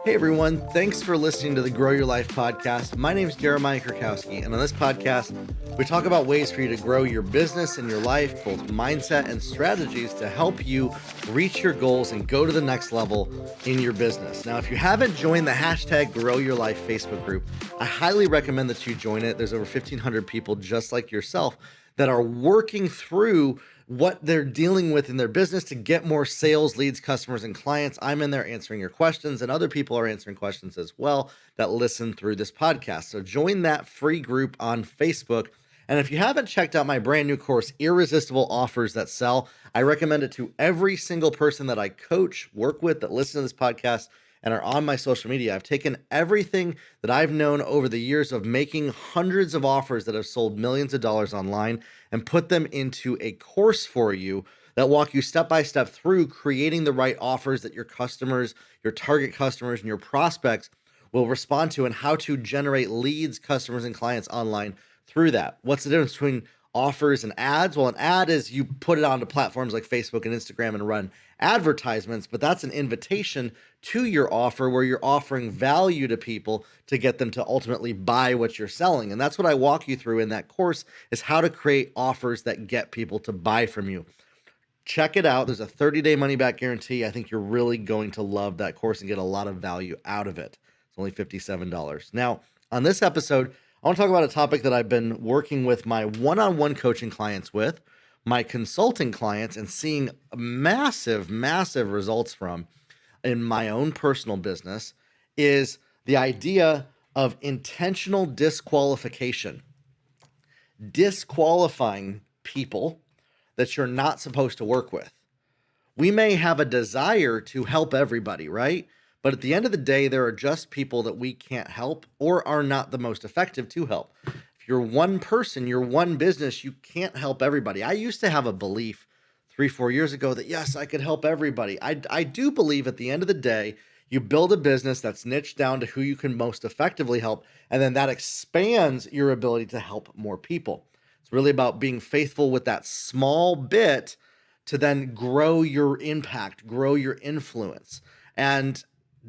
Hey everyone, thanks for listening to the Grow Your Life podcast. My name is Jeremiah Krakowski, and on this podcast, we talk about ways for you to grow your business and your life, both mindset and strategies to help you reach your goals and go to the next level in your business. Now, if you haven't joined the hashtag Grow Your Life Facebook group, I highly recommend that you join it. There's over 1,500 people just like yourself that are working through what they're dealing with in their business to get more sales, leads, customers, and clients. I'm in there answering your questions, and other people are answering questions as well that listen through this podcast. So join that free group on Facebook. And if you haven't checked out my brand new course, Irresistible Offers That Sell, I recommend it to every single person that I coach, work with, that listen to this podcast, and are on my social media. I've taken everything that I've known over the years of making hundreds of offers that have sold millions of dollars online and put them into a course for you that walk you step by step through creating the right offers that your customers, your target customers, and your prospects will respond to, and how to generate leads, customers, and clients online through that. What's the difference between offers and ads? Well, an ad is you put it onto platforms like Facebook and Instagram and run advertisements, but that's an invitation to your offer where you're offering value to people to get them to ultimately buy what you're selling. And that's what I walk you through in that course, is how to create offers that get people to buy from you. Check it out. There's a 30-day money-back guarantee. I think you're really going to love that course and get a lot of value out of it. It's only $57. Now, on this episode, I want to talk about a topic that I've been working with my one-on-one coaching clients with, my consulting clients, and seeing massive results from in my own personal business, is the idea of intentional disqualification. Disqualifying people that you're not supposed to work with. We may have a desire to help everybody, right? But at the end of the day, there are just people that we can't help or are not the most effective to help. If you're one person, you're one business, you can't help everybody. I used to have a belief 3-4 years ago that yes, I could help everybody. I do believe at the end of the day, you build a business that's niched down to who you can most effectively help, and then that expands your ability to help more people. It's really about being faithful with that small bit to then grow your impact, grow your influence. And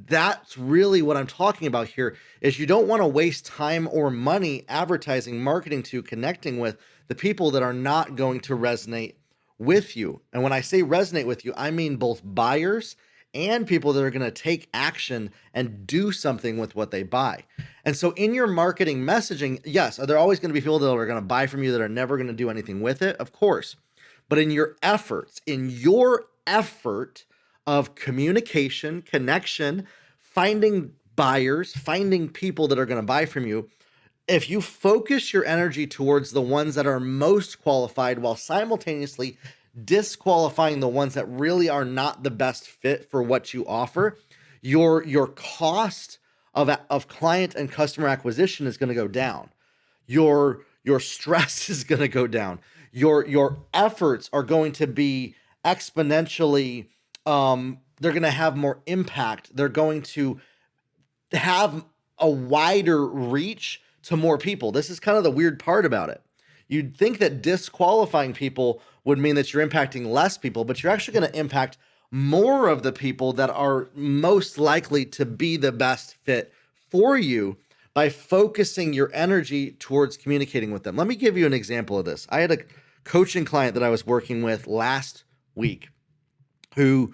that's really what I'm talking about here, is you don't want to waste time or money advertising, marketing to, connecting with the people that are not going to resonate with you. And when I say resonate with you, I mean both buyers and people that are going to take action and do something with what they buy. And so in your marketing messaging, yes, are there always going to be people that are going to buy from you that are never going to do anything with it? Of course. But in your efforts, of communication, connection, finding buyers, finding people that are going to buy from you, if you focus your energy towards the ones that are most qualified while simultaneously disqualifying the ones that really are not the best fit for what you offer, your cost of client and customer acquisition is going to go down. Your stress is going to go down. Your efforts are going to be exponentially, they're going to have more impact. They're going to have a wider reach to more people. This is kind of the weird part about it. You'd think that disqualifying people would mean that you're impacting less people, but you're actually going to impact more of the people that are most likely to be the best fit for you by focusing your energy towards communicating with them. Let me give you an example of this. I had a coaching client that I was working with last week who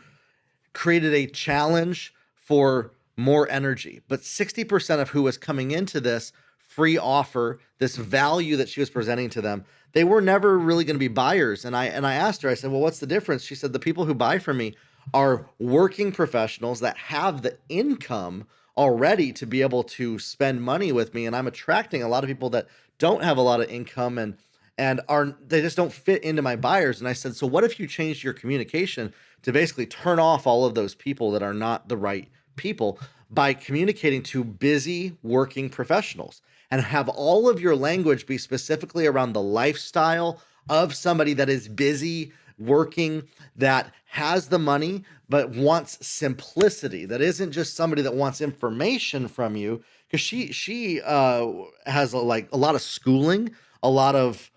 created a challenge for more energy, but 60% of who was coming into this free offer, this value that she was presenting to them, they were never really going to be buyers. And I asked her, I said, well, what's the difference? She said, the people who buy from me are working professionals that have the income already to be able to spend money with me. And I'm attracting a lot of people that don't have a lot of income and they just don't fit into my buyers. And I said, so what if you changed your communication to basically turn off all of those people that are not the right people by communicating to busy working professionals, and have all of your language be specifically around the lifestyle of somebody that is busy working, that has the money, but wants simplicity, that isn't just somebody that wants information from you. Because she has a lot of schooling, a lot of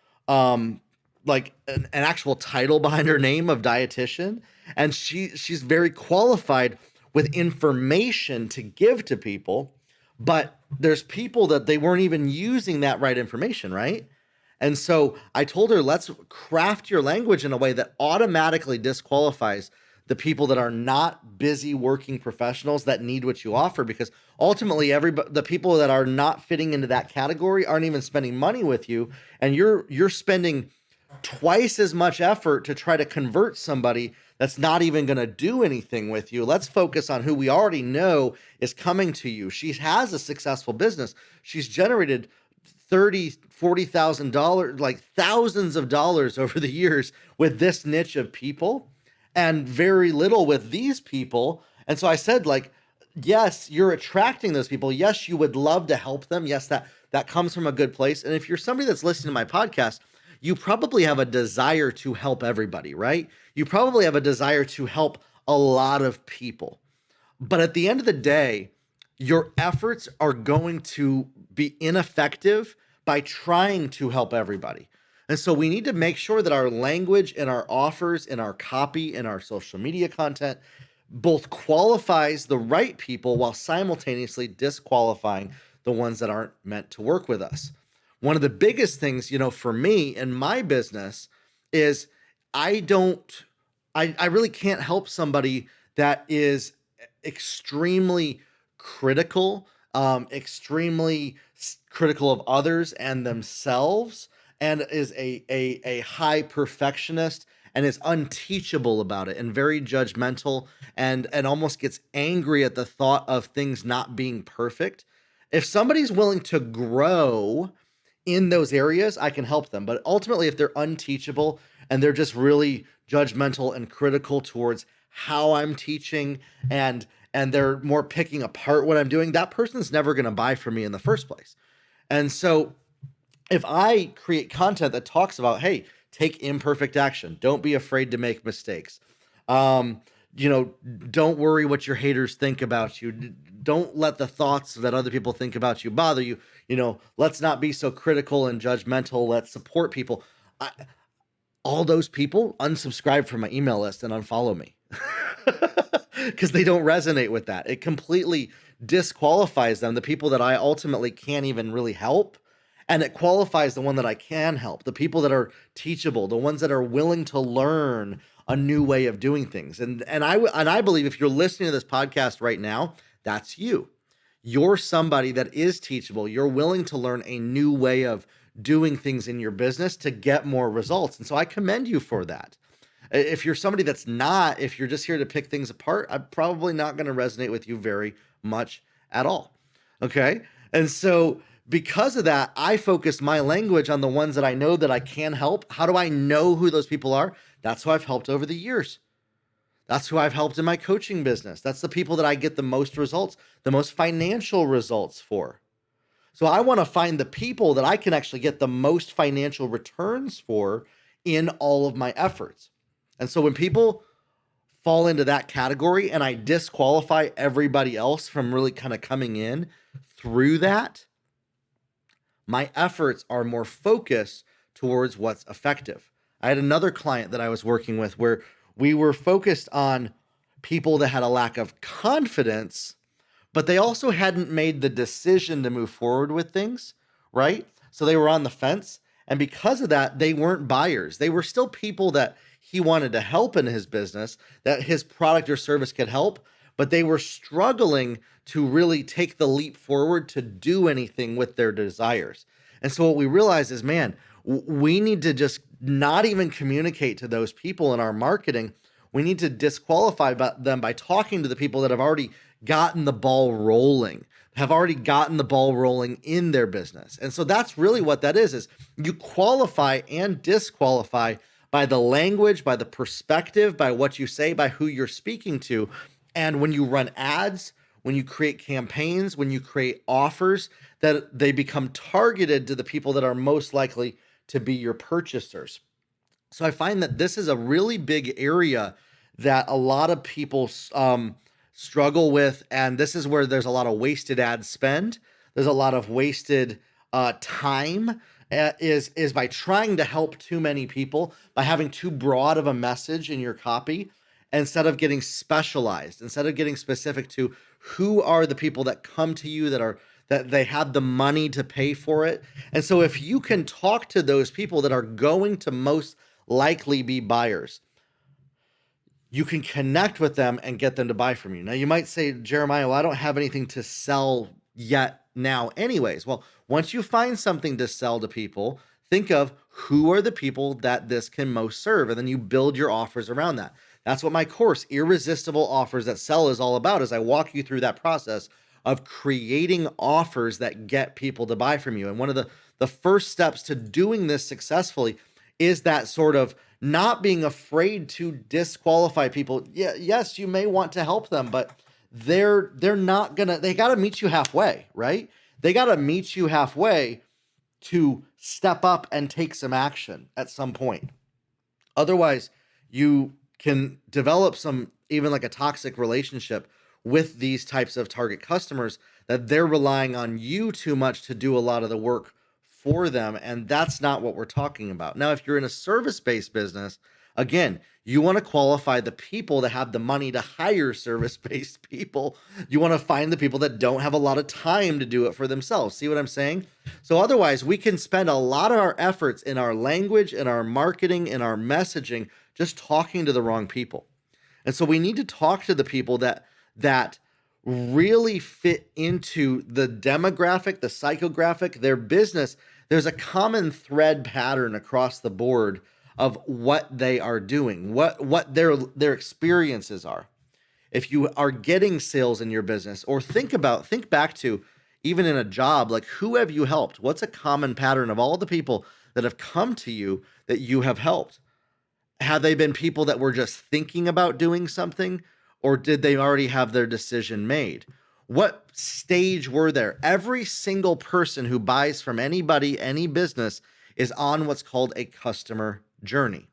like an actual title behind her name of dietitian. And she's very qualified with information to give to people, but there's people that they weren't even using that right information, right? And so I told her, let's craft your language in a way that automatically disqualifies the people that are not busy working professionals that need what you offer, because ultimately the people that are not fitting into that category aren't even spending money with you, and you're spending twice as much effort to try to convert somebody that's not even going to do anything with you. Let's focus on who we already know is coming to you. She has a successful business. She's generated 30, $40,000, like thousands of dollars over the years with this niche of people, and very little with these people. And so I said, like, yes, you're attracting those people. Yes, you would love to help them. Yes, that comes from a good place. And if you're somebody that's listening to my podcast, you probably have a desire to help everybody, right? You probably have a desire to help a lot of people. But at the end of the day, your efforts are going to be ineffective by trying to help everybody. And so we need to make sure that our language and our offers and our copy and our social media content both qualifies the right people while simultaneously disqualifying the ones that aren't meant to work with us. One of the biggest things, for me in my business is I really can't help somebody that is extremely critical, extremely critical of others and themselves, and is a high perfectionist and is unteachable about it and very judgmental and almost gets angry at the thought of things not being perfect. If somebody's willing to grow in those areas, I can help them. But ultimately, if they're unteachable and they're just really judgmental and critical towards how I'm teaching, and they're more picking apart what I'm doing, that person's never going to buy from me in the first place. And so if I create content that talks about, hey, take imperfect action, don't be afraid to make mistakes, don't worry what your haters think about you, don't let the thoughts that other people think about you bother you, let's not be so critical and judgmental, let's support people. All those people unsubscribe from my email list and unfollow me because they don't resonate with that. It completely disqualifies them, the people that I ultimately can't even really help. And it qualifies the one that I can help, the people that are teachable, the ones that are willing to learn a new way of doing things. And I believe if you're listening to this podcast right now, that's you. You're somebody that is teachable. You're willing to learn a new way of doing things in your business to get more results. And so I commend you for that. If you're somebody that's not, if you're just here to pick things apart, I'm probably not going to resonate with you very much at all. Okay. And so because of that, I focus my language on the ones that I know that I can help. How do I know who those people are? That's who I've helped over the years. That's who I've helped in my coaching business. That's the people that I get the most results, the most financial results for. So I want to find the people that I can actually get the most financial returns for in all of my efforts. And so when people fall into that category and I disqualify everybody else from really kind of coming in through that, my efforts are more focused towards what's effective. I had another client that I was working with where we were focused on people that had a lack of confidence, but they also hadn't made the decision to move forward with things, right? So they were on the fence. And because of that, they weren't buyers. They were still people that he wanted to help in his business, that his product or service could help, but they were struggling to really take the leap forward to do anything with their desires. And so what we realized is, man, we need to just not even communicate to those people in our marketing. We need to disqualify them by talking to the people that have already gotten the ball rolling, have already gotten the ball rolling in their business. And so that's really what that is you qualify and disqualify by the language, by the perspective, by what you say, by who you're speaking to. And when you run ads, when you create campaigns, when you create offers, that they become targeted to the people that are most likely to be your purchasers. So I find that this is a really big area that a lot of people struggle with. And this is where there's a lot of wasted ad spend. There's a lot of wasted time is by trying to help too many people, by having too broad of a message in your copy. instead of getting specialized, instead of getting specific to who are the people that come to you that they have the money to pay for it. And so if you can talk to those people that are going to most likely be buyers, you can connect with them and get them to buy from you. Now, you might say, Jeremiah, well, I don't have anything to sell yet now, anyways. Well, once you find something to sell to people, think of who are the people that this can most serve, and then you build your offers around that. That's what my course, Irresistible Offers That Sell, is all about, is I walk you through that process of creating offers that get people to buy from you. And one of the first steps to doing this successfully is that sort of not being afraid to disqualify people. Yeah, yes, you may want to help them, but they're not gonna, they got to meet you halfway, right? They got to meet you halfway to step up and take some action at some point. Otherwise, you can develop some, even like a toxic relationship with these types of target customers, that they're relying on you too much to do a lot of the work for them. And that's not what we're talking about. Now, if you're in a service-based business, again, you want to qualify the people that have the money to hire service-based people. You want to find the people that don't have a lot of time to do it for themselves. See what I'm saying? So otherwise, we can spend a lot of our efforts in our language, in our marketing, in our messaging, just talking to the wrong people. And so we need to talk to the people that really fit into the demographic, the psychographic, their business. There's a common thread pattern across the board of what they are doing, what their experiences are. If you are getting sales in your business, or think back to even in a job, like who have you helped? What's a common pattern of all the people that have come to you that you have helped? Have they been people that were just thinking about doing something, or did they already have their decision made? What stage were there? Every single person who buys from anybody, any business, is on what's called a customer journey.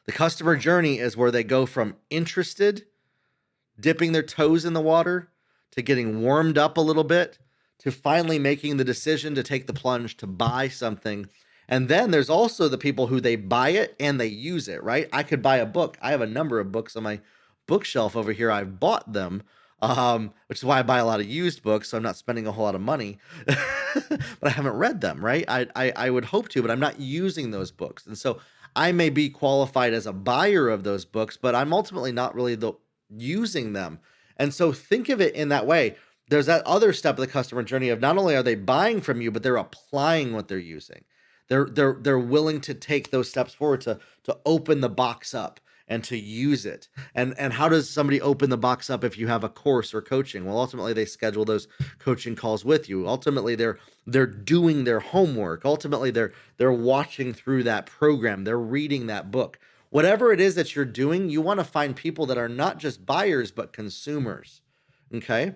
The customer journey is where they go from interested, dipping their toes in the water, to getting warmed up a little bit, to finally making the decision to take the plunge to buy something. And then there's also the people who they buy it and they use it, right? I could buy a book. I have a number of books on my bookshelf over here. I've bought them, which is why I buy a lot of used books, so I'm not spending a whole lot of money. But I haven't read them, right? I would hope to, but I'm not using those books. And so I may be qualified as a buyer of those books, but I'm ultimately not really using them. And so think of it in that way. There's that other step of the customer journey of not only are they buying from you, but they're applying what they're using. They're willing to take those steps forward to open the box up and to use it. And how does somebody open the box up if you have a course or coaching? Well, ultimately they schedule those coaching calls with you. Ultimately they're doing their homework. Ultimately they're watching through that program. They're reading that book. Whatever it is that you're doing, you want to find people that are not just buyers but consumers. Okay?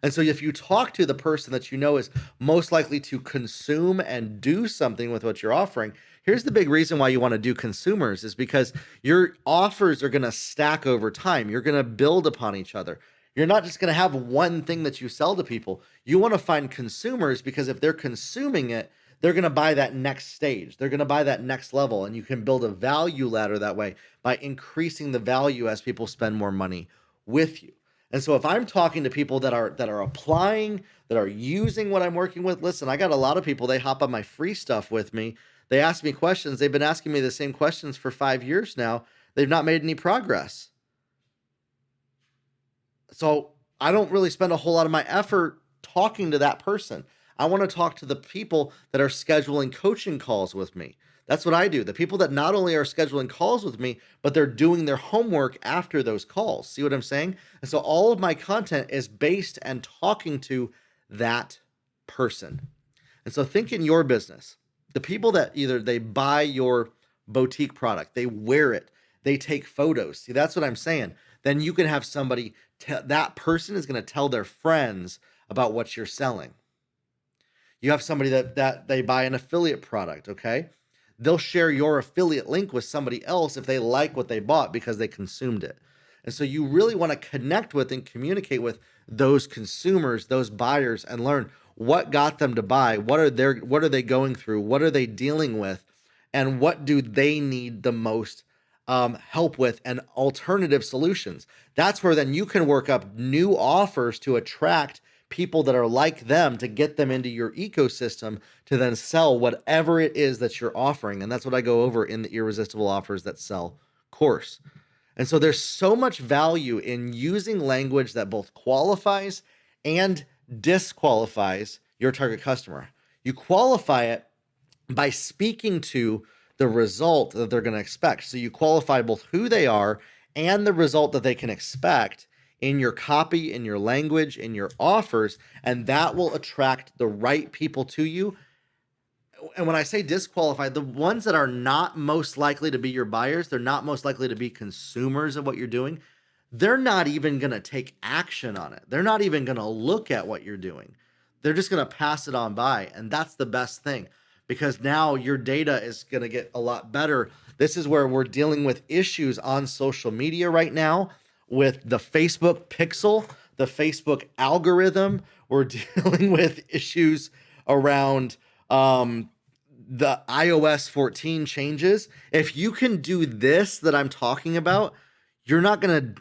And so if you talk to the person that you know is most likely to consume and do something with what you're offering, here's the big reason why you want to do consumers is because your offers are going to stack over time. You're going to build upon each other. You're not just going to have one thing that you sell to people. You want to find consumers because if they're consuming it, they're going to buy that next stage. They're going to buy that next level. And you can build a value ladder that way by increasing the value as people spend more money with you. And so if I'm talking to people that are applying, that are using what I'm working with, listen, I got a lot of people, they hop on my free stuff with me. They ask me questions. They've been asking me the same questions for 5 years now. They've not made any progress. So I don't really spend a whole lot of my effort talking to that person. I want to talk to the people that are scheduling coaching calls with me. That's what I do. The people that not only are scheduling calls with me, but they're doing their homework after those calls. See what I'm saying? And so all of my content is based and talking to that person. And so think in your business, the people that either they buy your boutique product, they wear it, they take photos. See, that's what I'm saying. Then you can have somebody, that person is going to tell their friends about what you're selling. You have somebody that they buy an affiliate product, okay? They'll share your affiliate link with somebody else if they like what they bought because they consumed it. And so you really want to connect with and communicate with those consumers, those buyers, and learn what got them to buy, what are they going through, what are they dealing with, and what do they need the most help with and alternative solutions. That's where then you can work up new offers to attract people that are like them to get them into your ecosystem to then sell whatever it is that you're offering. And that's what I go over in the Irresistible Offers That Sell course. And so there's so much value in using language that both qualifies and disqualifies your target customer. You qualify it by speaking to the result that they're going to expect. So you qualify both who they are and the result that they can expect in your copy, in your language, in your offers, and that will attract the right people to you. And when I say disqualified, the ones that are not most likely to be your buyers, they're not most likely to be consumers of what you're doing. They're not even going to take action on it. They're not even going to look at what you're doing. They're just going to pass it on by. And that's the best thing, because now your data is going to get a lot better. This is where we're dealing with issues on social media right now with the Facebook pixel, the Facebook algorithm. We're dealing with issues around the iOS 14 changes. If you can do this that I'm talking about, you're not going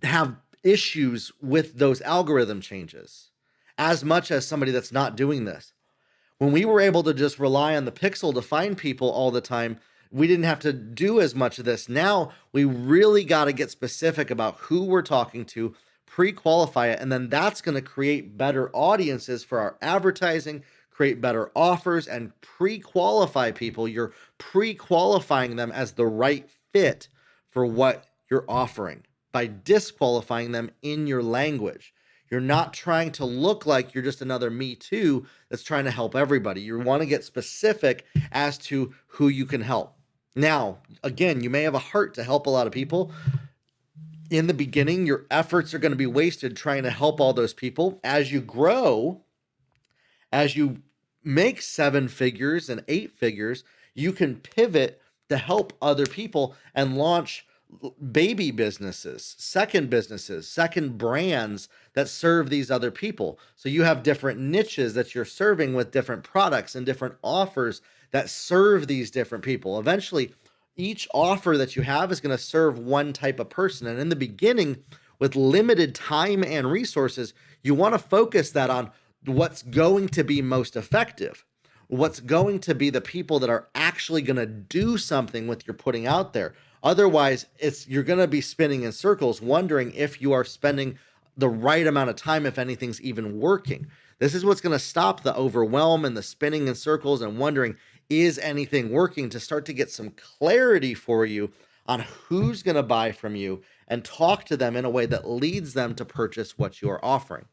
to have issues with those algorithm changes as much as somebody that's not doing this. When we were able to just rely on the pixel to find people all the time, we didn't have to do as much of this. Now we really got to get specific about who we're talking to, pre-qualify it, and then that's going to create better audiences for our advertising, create better offers, and pre-qualify people. You're pre-qualifying them as the right fit for what you're offering by disqualifying them in your language. You're not trying to look like you're just another Me Too that's trying to help everybody. You want to get specific as to who you can help. Now, again, you may have a heart to help a lot of people. In the beginning, your efforts are going to be wasted trying to help all those people. As you grow, as you make 7 figures and 8 figures, you can pivot to help other people and launch baby businesses, second brands that serve these other people. So you have different niches that you're serving with different products and different offers that serve these different people. Eventually, each offer that you have is going to serve one type of person. And in the beginning, with limited time and resources, you want to focus that on what's going to be most effective, what's going to be the people that are actually going to do something with your putting out there. Otherwise, you're going to be spinning in circles, wondering if you are spending the right amount of time, if anything's even working. This is what's going to stop the overwhelm and the spinning in circles and wondering, is anything working, to start to get some clarity for you on who's going to buy from you and talk to them in a way that leads them to purchase what you are offering.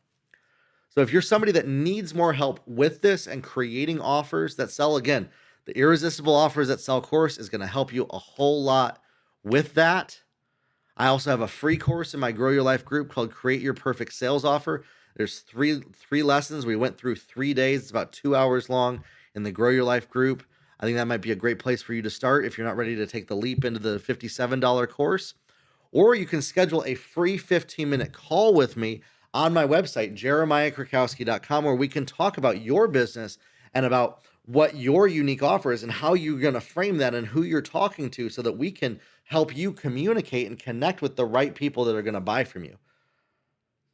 So if you're somebody that needs more help with this and creating offers that sell, again, the Irresistible Offers That Sell course is going to help you a whole lot with that. I also have a free course in my Grow Your Life group called Create Your Perfect Sales Offer. There's three lessons. We went through 3 days. It's about 2 hours long in the Grow Your Life group. I think that might be a great place for you to start if you're not ready to take the leap into the $57 course. Or you can schedule a free 15-minute call with me on my website, jeremiahkrakowski.com, where we can talk about your business and about what your unique offer is and how you're going to frame that and who you're talking to, so that we can help you communicate and connect with the right people that are going to buy from you.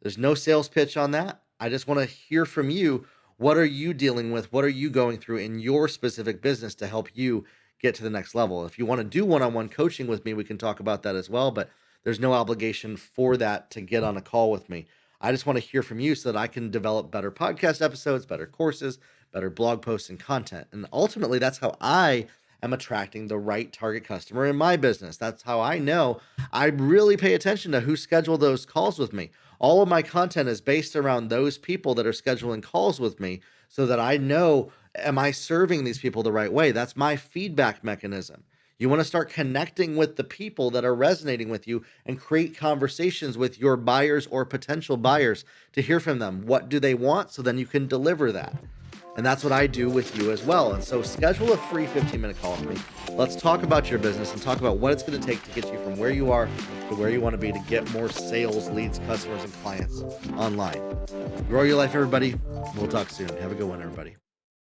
There's no sales pitch on that. I just want to hear from you. What are you dealing with? What are you going through in your specific business to help you get to the next level? If you want to do one-on-one coaching with me, we can talk about that as well, but there's no obligation for that to get on a call with me. I just want to hear from you so that I can develop better podcast episodes, better courses, better blog posts and content. And ultimately, that's how I am attracting the right target customer in my business. That's how I know I really pay attention to who scheduled those calls with me. All of my content is based around those people that are scheduling calls with me, so that I know, am I serving these people the right way? That's my feedback mechanism. You want to start connecting with the people that are resonating with you and create conversations with your buyers or potential buyers to hear from them. What do they want? So then you can deliver that. And that's what I do with you as well. And so schedule a free 15-minute call with me. Let's talk about your business and talk about what it's going to take to get you from where you are to where you want to be, to get more sales, leads, customers, and clients online. Grow your life, everybody. We'll talk soon. Have a good one, everybody.